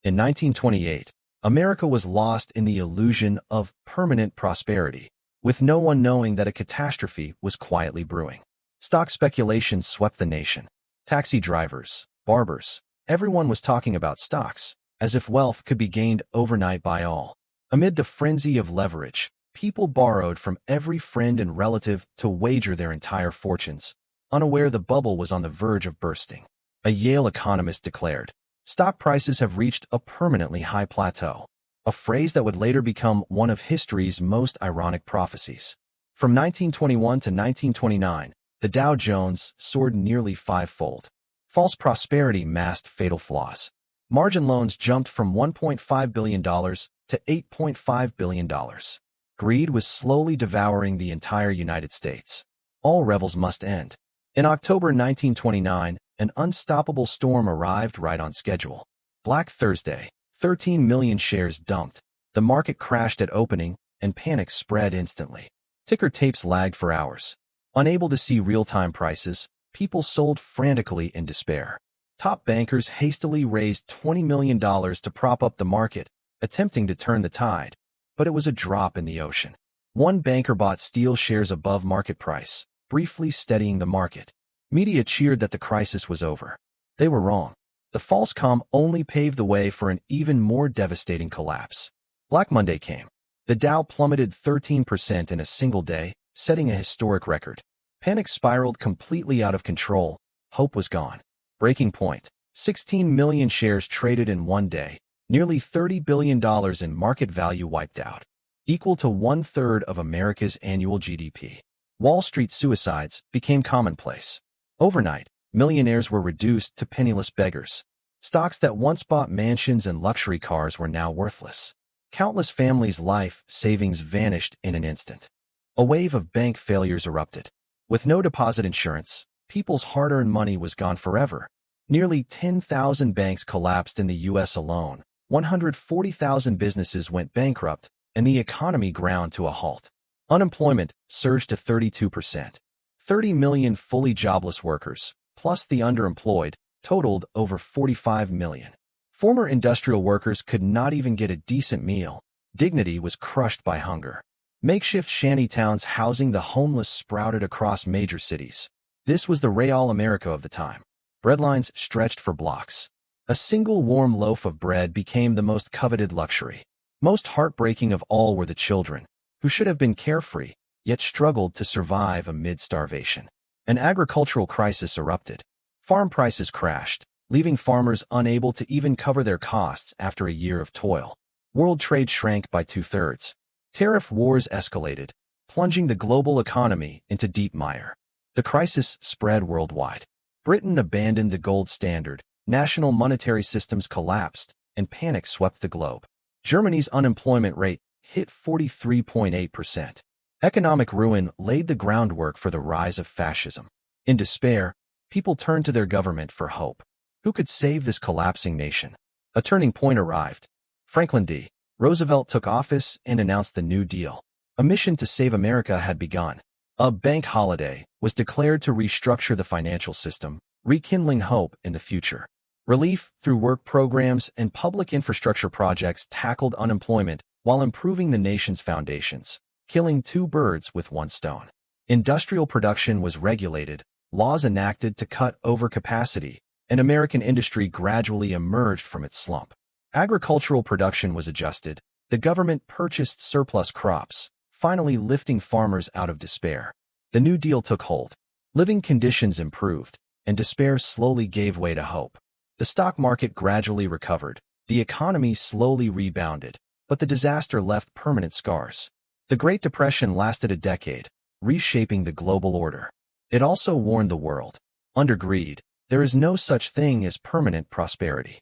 In 1928, America was lost in the illusion of permanent prosperity, with no one knowing that a catastrophe was quietly brewing. Stock speculation swept the nation. Taxi drivers, barbers, everyone was talking about stocks, as if wealth could be gained overnight by all. Amid the frenzy of leverage, people borrowed from every friend and relative to wager their entire fortunes, unaware the bubble was on the verge of bursting. A Yale economist declared, "Stock prices have reached a permanently high plateau," a phrase that would later become one of history's most ironic prophecies. From 1921 to 1929, the Dow Jones soared nearly fivefold. False prosperity masked fatal flaws. Margin loans jumped from $1.5 billion to $8.5 billion. Greed was slowly devouring the entire United States. All revels must end. In October 1929, an unstoppable storm arrived right on schedule. Black Thursday, 13 million shares dumped. The market crashed at opening, and panic spread instantly. Ticker tapes lagged for hours. Unable to see real-time prices, people sold frantically in despair. Top bankers hastily raised $20 million to prop up the market, attempting to turn the tide, but it was a drop in the ocean. One banker bought steel shares above market price, briefly steadying the market. Media cheered that the crisis was over. They were wrong. The false calm only paved the way for an even more devastating collapse. Black Monday came. The Dow plummeted 13% in a single day, setting a historic record. Panic spiraled completely out of control. Hope was gone. Breaking point. 16 million shares traded in one day. Nearly $30 billion in market value wiped out, equal to 1/3 of America's annual GDP. Wall Street suicides became commonplace. Overnight, millionaires were reduced to penniless beggars. Stocks that once bought mansions and luxury cars were now worthless. Countless families' life savings vanished in an instant. A wave of bank failures erupted. With no deposit insurance, people's hard-earned money was gone forever. Nearly 10,000 banks collapsed in the U.S. alone. 140,000 businesses went bankrupt, and the economy ground to a halt. Unemployment surged to 32%. 30 million fully jobless workers, plus the underemployed, totaled over 45 million. Former industrial workers could not even get a decent meal. Dignity was crushed by hunger. Makeshift shanty towns housing the homeless sprouted across major cities. This was the Real America of the time. Breadlines stretched for blocks. A single warm loaf of bread became the most coveted luxury. Most heartbreaking of all were the children, who should have been carefree, yet struggled to survive amid starvation. An agricultural crisis erupted. Farm prices crashed, leaving farmers unable to even cover their costs after a year of toil. World trade shrank by 2/3. Tariff wars escalated, plunging the global economy into deep mire. The crisis spread worldwide. Britain abandoned the gold standard, national monetary systems collapsed, and panic swept the globe. Germany's unemployment rate hit 43.8%. Economic ruin laid the groundwork for the rise of fascism. In despair, people turned to their government for hope. Who could save this collapsing nation? A turning point arrived. Franklin D. Roosevelt took office and announced the New Deal. A mission to save America had begun. A bank holiday was declared to restructure the financial system, rekindling hope in the future. Relief through work programs and public infrastructure projects tackled unemployment while improving the nation's foundations, killing two birds with one stone. Industrial production was regulated, laws enacted to cut overcapacity, and American industry gradually emerged from its slump. Agricultural production was adjusted. The government purchased surplus crops, finally lifting farmers out of despair. The New Deal took hold. Living conditions improved, and despair slowly gave way to hope. The stock market gradually recovered. The economy slowly rebounded, but the disaster left permanent scars. The Great Depression lasted a decade, reshaping the global order. It also warned the world. Under greed, there is no such thing as permanent prosperity.